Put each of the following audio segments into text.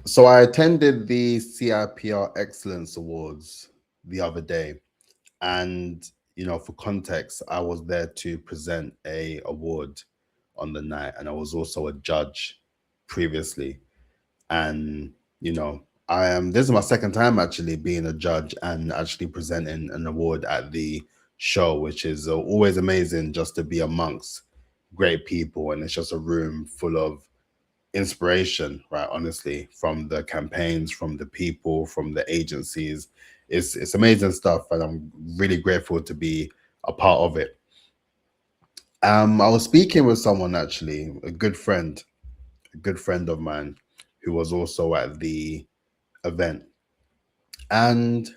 So I attended the CIPR Excellence Awards the other day, and for context, I was there to present a award on the night, and I was also a judge previously. And you know, I am. This is my second time actually being a judge and actually presenting an award at the show, which is always amazing just to be amongst great people, and it's just a room full of inspiration, right? Honestly, from the campaigns, from the people, from the agencies, it's amazing stuff, and I'm really grateful to be a part of it. I was speaking with someone actually, a good friend of mine, who was also at the event, and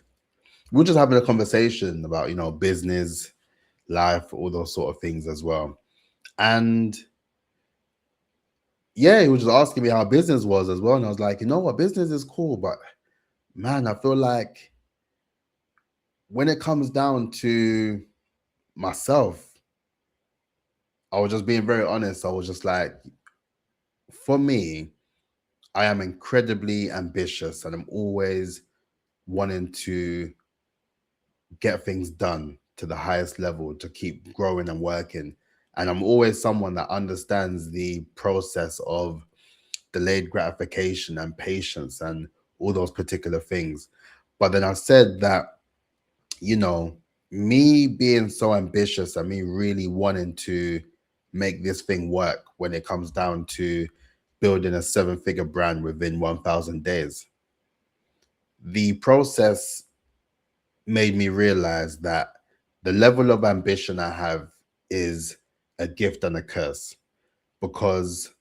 we were just having a conversation about business, life, all those sort of things as well. And yeah, he was just asking me how business was as well, and I was like, you know what, business is cool, but man, I feel like when it comes down to myself, I was just being very honest. I was just like, for me, I am incredibly ambitious and I'm always wanting to get things done to the highest level to keep growing and working. And I'm always someone that understands the process of delayed gratification and patience and all those particular things. But then I said that, you know, me being so ambitious and me really wanting to make this thing work when it comes down to building a seven-figure brand within 1,000 days, the process made me realize that the level of ambition I have is a gift and a curse, because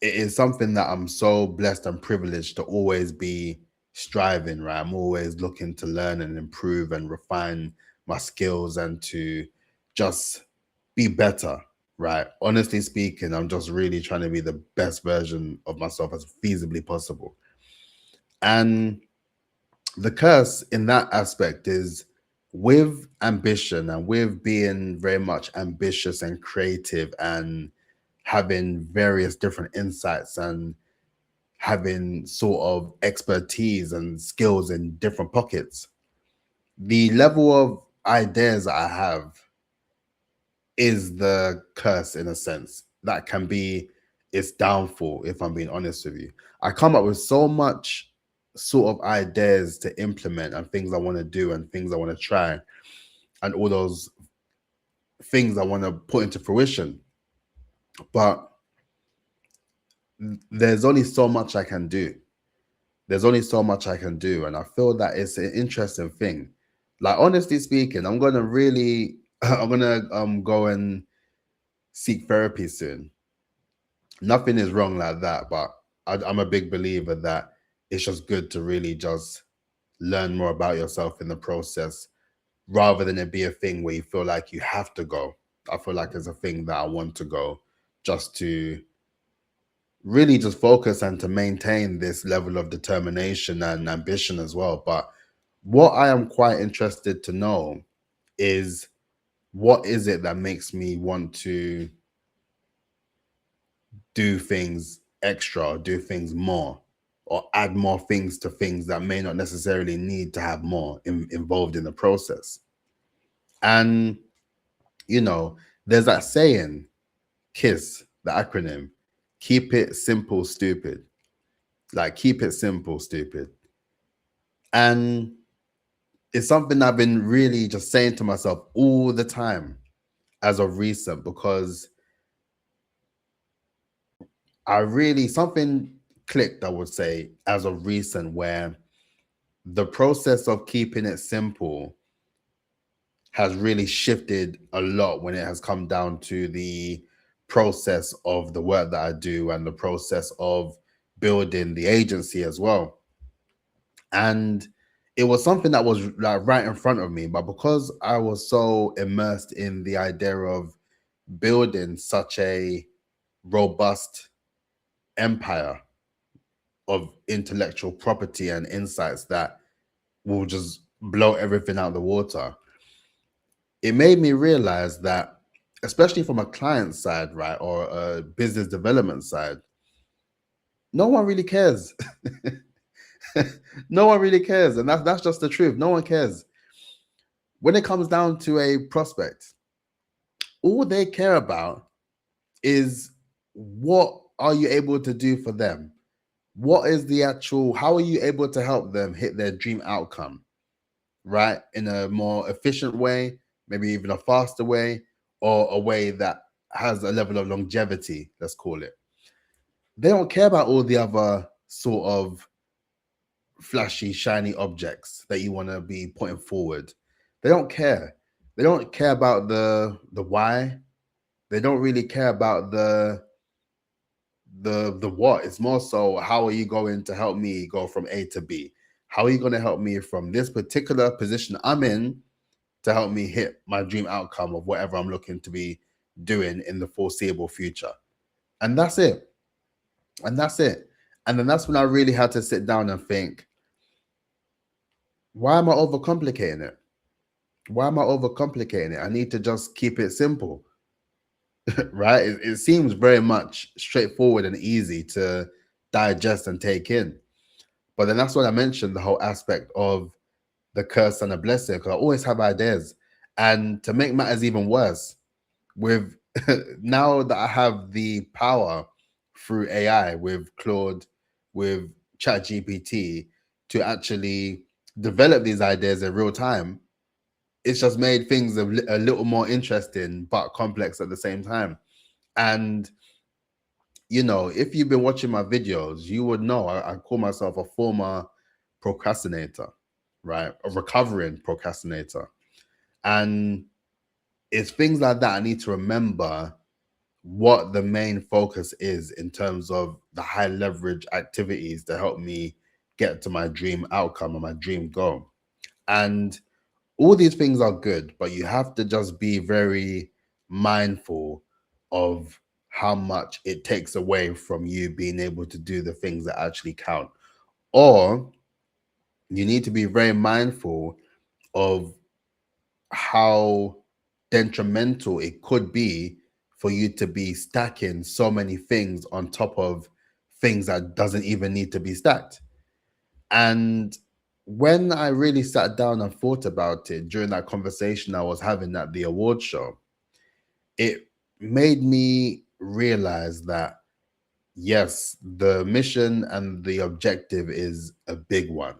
it is something that I'm so blessed and privileged to always be striving, right? I'm always looking to learn and improve and refine my skills and to just be better, right? Honestly speaking, I'm just really trying to be the best version of myself as feasibly possible. And the curse in that aspect is, with ambition and with being very much ambitious and creative and having various different insights and having sort of expertise and skills in different pockets, the level of ideas I have is the curse in a sense. That can be its downfall, if I'm being honest with you. I come up with so much sort of ideas to implement and things I want to do and things I want to try and all those things I want to put into fruition. But there's only so much I can do. There's only so much I can do. And I feel that it's an interesting thing. Like, honestly speaking, I'm gonna really I'm gonna go and seek therapy soon. Nothing is wrong like that, but I'm a big believer that it's just good to really just learn more about yourself in the process, rather than it be a thing where you feel like you have to go. I feel like it's a thing that I want to go just to really just focus and to maintain this level of determination and ambition as well. But what I am quite interested to know is, what is it that makes me want to do things extra, or do things more, or add more things to things that may not necessarily need to have more involved in the process. And, you know, there's that saying, KISS, the acronym, keep it simple, stupid. Like, keep it simple, stupid. And it's something I've been really just saying to myself all the time as of recent, because something clicked, I would say, as of recent, where the process of keeping it simple has really shifted a lot when it has come down to the process of the work that I do and the process of building the agency as well. And it was something that was like right in front of me, but because I was so immersed in the idea of building such a robust empire of intellectual property and insights that will just blow everything out of the water, it made me realize that, especially from a client side, right, or a business development side, No one really cares. No one really cares. And that's just the truth. No one cares. When it comes down to a prospect, all they care about is what are you able to do for them? What is the actual, how are you able to help them hit their dream outcome, right? In a more efficient way, maybe even a faster way, or a way that has a level of longevity, let's call it. They don't care about all the other sort of flashy, shiny objects that you want to be putting forward. They don't care. They don't care about the why. They don't really care about the what. It's more so, how are you going to help me go from A to B? How are you going to help me from this particular position I'm in to help me hit my dream outcome of whatever I'm looking to be doing in the foreseeable future? And that's it. And that's it. And then that's when I really had to sit down and think, why am I overcomplicating it? Why am I overcomplicating it? I need to just keep it simple, right? It seems very much straightforward and easy to digest and take in. But then that's when I mentioned the whole aspect of the curse and the blessing, because I always have ideas. And to make matters even worse, with now that I have the power through AI, with Claude, with ChatGPT, to actually develop these ideas in real time, it's just made things a little more interesting but complex at the same time. And if you've been watching my videos, you would know I call myself a former procrastinator, right? A recovering procrastinator. And it's things like that I need to remember what the main focus is in terms of the high leverage activities to help me get to my dream outcome or my dream goal. And all these things are good, but you have to just be very mindful of how much it takes away from you being able to do the things that actually count. Or you need to be very mindful of how detrimental it could be for you to be stacking so many things on top of things that doesn't even need to be stacked. And when I really sat down and thought about it during that conversation I was having at the award show, it made me realize that yes, the mission and the objective is a big one.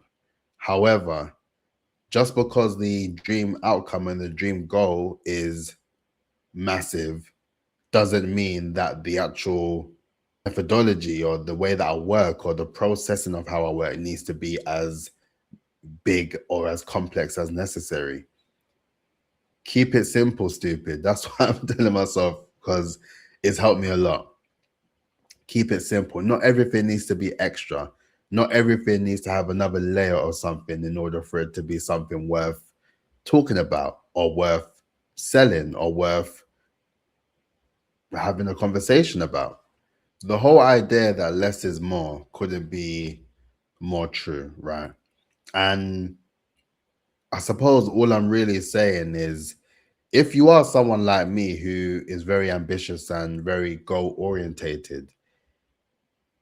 However, just because the dream outcome and the dream goal is massive doesn't mean that the actual methodology or the way that I work or the processing of how I work needs to be as big or as complex as necessary. Keep it simple, stupid. That's what I'm telling myself, because it's helped me a lot. Keep it simple. Not everything needs to be extra. Not everything needs to have another layer of something in order for it to be something worth talking about or worth selling or worth having a conversation about. The whole idea that less is more couldn't be more true, right? And I suppose all I'm really saying is, if you are someone like me who is very ambitious and very goal orientated,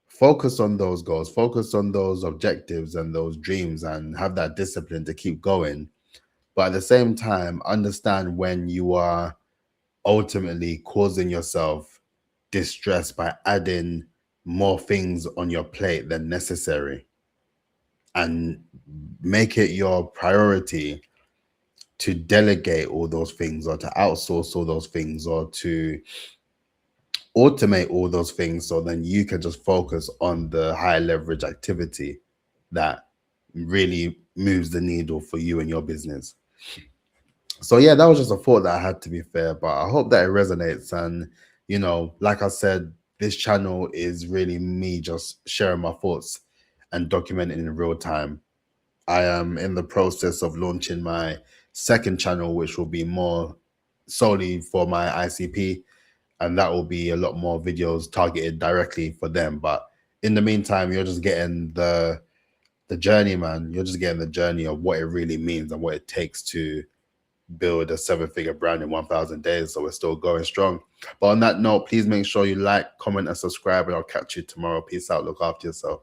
focus on those goals, focus on those objectives and those dreams, and have that discipline to keep going. But at the same time, understand when you are ultimately causing yourself distress by adding more things on your plate than necessary, and make it your priority to delegate all those things or to outsource all those things or to automate all those things, so then you can just focus on the high leverage activity that really moves the needle for you and your business. So yeah, that was just a thought that I had, to be fair, but I hope that it resonates. And like I said, this channel is really me just sharing my thoughts and documenting in real time. I am in the process of launching my second channel, which will be more solely for my ICP, and that will be a lot more videos targeted directly for them. But in the meantime, you're just getting the journey, man. You're just getting the journey of what it really means and what it takes to build a 7-figure brand in 1,000 days. So we're still going strong. But on that note, please make sure you like, comment, and subscribe, and I'll catch you tomorrow. Peace out. Look after yourself.